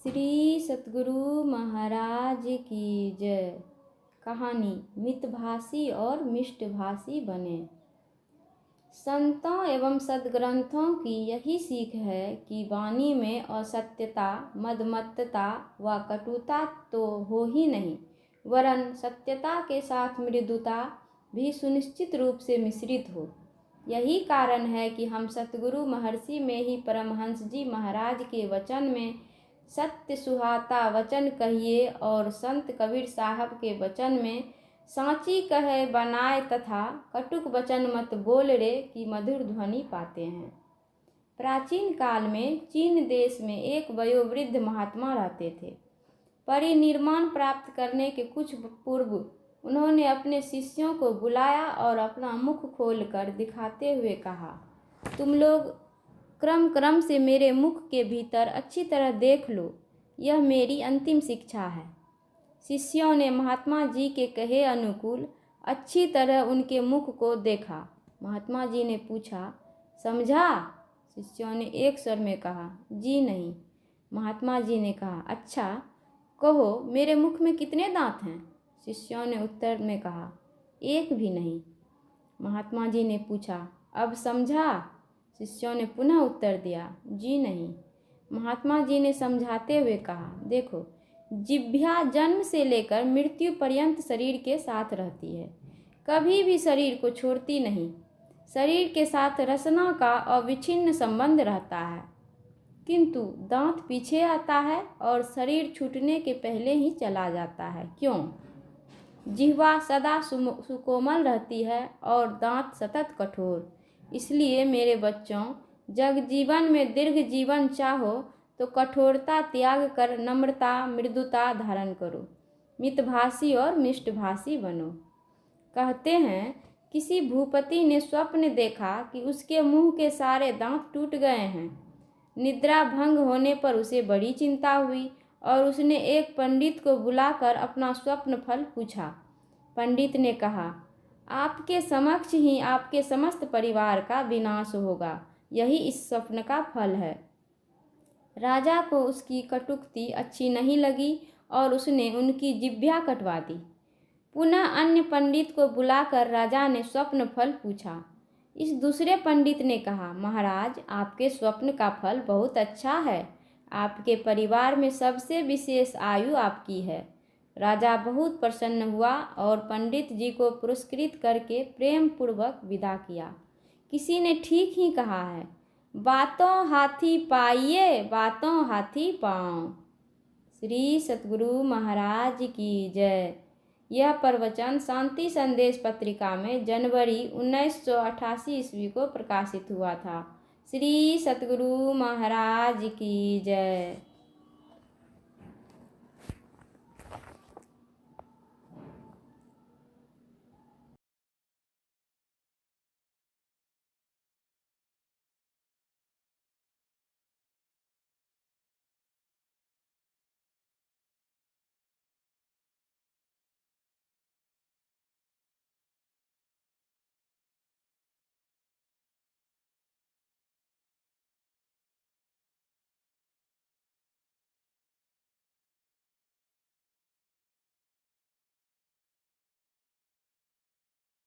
श्री सतगुरु महाराज की जय। कहानी मितभाषी और मिष्टभाषी बने। संतों एवं सद्ग्रंथों की यही सीख है कि वाणी में असत्यता, मदमत्तता व कटुता तो हो ही नहीं, वरन सत्यता के साथ मृदुता भी सुनिश्चित रूप से मिश्रित हो। यही कारण है कि हम सतगुरु महर्षि में ही परमहंस जी महाराज के वचन में सत्य सुहाता वचन कहिए और संत कबीर साहब के वचन में सांची कहे बनाए तथा कटुक वचन मत बोल रे की मधुर ध्वनि पाते हैं। प्राचीन काल में चीन देश में एक वयोवृद्ध महात्मा रहते थे। परिनिर्वाण प्राप्त करने के कुछ पूर्व उन्होंने अपने शिष्यों को बुलाया और अपना मुख खोलकर दिखाते हुए कहा, तुम लोग क्रम क्रम से मेरे मुख के भीतर अच्छी तरह देख लो, यह मेरी अंतिम शिक्षा है। शिष्यों ने महात्मा जी के कहे अनुकूल अच्छी तरह उनके मुख को देखा। महात्मा जी ने पूछा, समझा? शिष्यों ने एक स्वर में कहा, जी नहीं। महात्मा जी ने कहा, अच्छा कहो मेरे मुख में कितने दांत हैं? शिष्यों ने उत्तर में कहा, एक भी नहीं। महात्मा जी ने पूछा, अब समझा? शिष्यों ने पुनः उत्तर दिया, जी नहीं। महात्मा जी ने समझाते हुए कहा, देखो, जिह्वा जन्म से लेकर मृत्यु पर्यंत शरीर के साथ रहती है, कभी भी शरीर को छोड़ती नहीं। शरीर के साथ रसना का अविच्छिन्न संबंध रहता है, किंतु दांत पीछे आता है और शरीर छूटने के पहले ही चला जाता है। क्यों? जिह्वा सदा सुकोमल रहती है और दांत सतत कठोर। इसलिए मेरे बच्चों, जग जीवन में दीर्घ जीवन चाहो तो कठोरता त्याग कर नम्रता मृदुता धारण करो, मितभाषी और मिष्टभाषी बनो। कहते हैं किसी भूपति ने स्वप्न देखा कि उसके मुंह के सारे दांत टूट गए हैं। निद्रा भंग होने पर उसे बड़ी चिंता हुई और उसने एक पंडित को बुलाकर अपना स्वप्न फल पूछा। पंडित ने कहा, आपके समक्ष ही आपके समस्त परिवार का विनाश होगा, यही इस स्वप्न का फल है। राजा को उसकी कटुक्ति अच्छी नहीं लगी और उसने उनकी जिह्वा कटवा दी। पुनः अन्य पंडित को बुलाकर राजा ने स्वप्न फल पूछा। इस दूसरे पंडित ने कहा, महाराज आपके स्वप्न का फल बहुत अच्छा है, आपके परिवार में सबसे विशेष आयु आपकी है। राजा बहुत प्रसन्न हुआ और पंडित जी को पुरस्कृत करके प्रेम पूर्वक विदा किया। किसी ने ठीक ही कहा है, बातों हाथी पाइए, बातों हाथी पाँव। श्री सतगुरु महाराज की जय। यह प्रवचन शांति संदेश पत्रिका में जनवरी 1988 ईस्वी को प्रकाशित हुआ था। श्री सतगुरु महाराज की जय।